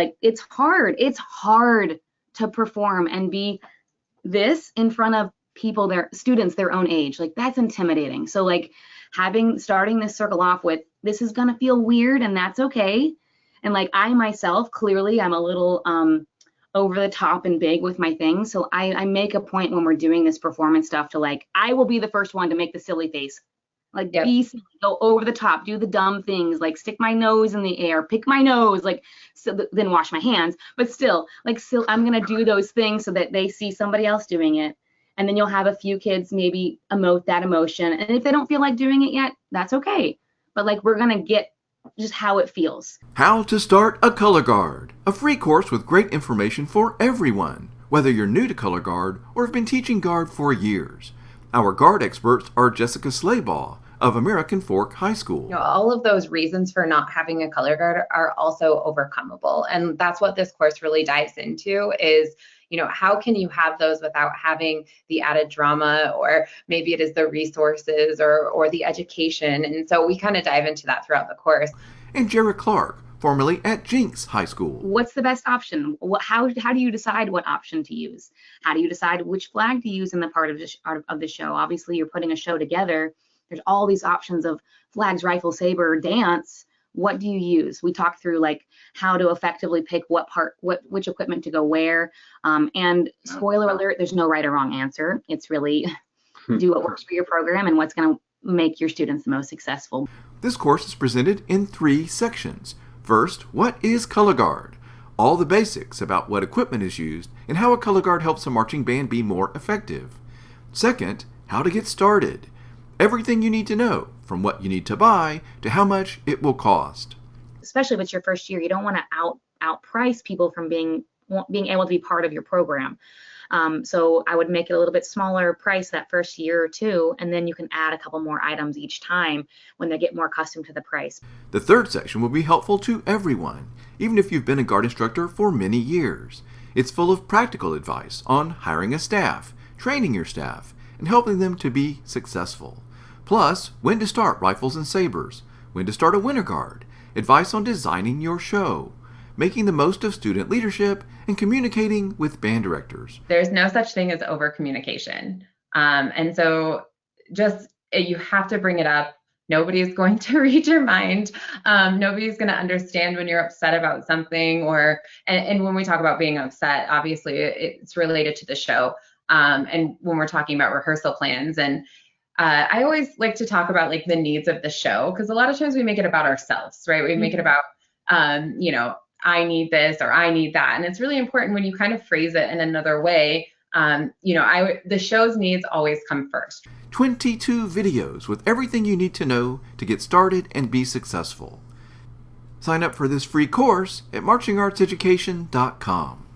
Like, it's hard. It's hard to perform and be this in front of people, their students, their own age. Like, that's intimidating. So like starting this circle off with, this is going to feel weird and that's okay. And like, I myself, clearly I'm a little over the top and big with my things. So I make a point when we're doing this performance stuff to like, I will be the first one to make the silly face. Like, Yep. be silly, go over the top, do the dumb things, like stick my nose in the air, pick my nose, like, so then wash my hands. But still, like, still, I'm gonna do those things so that they see somebody else doing it. And then you'll have a few kids maybe emote that emotion. And if they don't feel like doing it yet, that's okay. But like, we're gonna get just how it feels. How to Start a Color Guard, a free course with great information for everyone, whether you're new to Color Guard or have been teaching Guard for years. Our Guard experts are Jessica Slabaugh of American Fork High School. You know, all of those reasons for not having a color guard are also overcomable. And that's what this course really dives into is, you know, how can you have those without having the added drama, or maybe it is the resources or the education. And so we kind of dive into that throughout the course. And Jara Clark, formerly at Jenks High School. What's the best option? How do you decide what option to use? How do you decide which flag to use in the part of the show? Obviously, you're putting a show together. There's all these options of flags, rifle, saber, dance. What do you use? We talked through like how to effectively pick which equipment to go where. And spoiler alert, there's no right or wrong answer. It's really do what works for your program and what's going to make your students the most successful. This course is presented in 3 sections. First, what is color guard? All the basics about what equipment is used and how a color guard helps a marching band be more effective. Second, how to get started. Everything you need to know, from what you need to buy to how much it will cost. Especially if it's your first year, you don't want to outprice people from being able to be part of your program. So I would make it a little bit smaller price that first year or two, and then you can add a couple more items each time when they get more accustomed to the price. The third section will be helpful to everyone, even if you've been a Guard instructor for many years. It's full of practical advice on hiring a staff, training your staff, and helping them to be successful. Plus, when to start rifles and sabers, when to start a winter guard, advice on designing your show, making the most of student leadership, and communicating with band directors. There's no such thing as over communication. And so just you have to bring it up. Nobody's going to read your mind. Nobody's going to understand when you're upset about something, and when we talk about being upset, obviously it's related to the show. And when we're talking about rehearsal plans, and I always like to talk about like the needs of the show, because a lot of times we make it about ourselves, right? We make it about, I need this or I need that. And it's really important when you kind of phrase it in another way. The show's needs always come first. 22 videos with everything you need to know to get started and be successful. Sign up for this free course at marchingartseducation.com.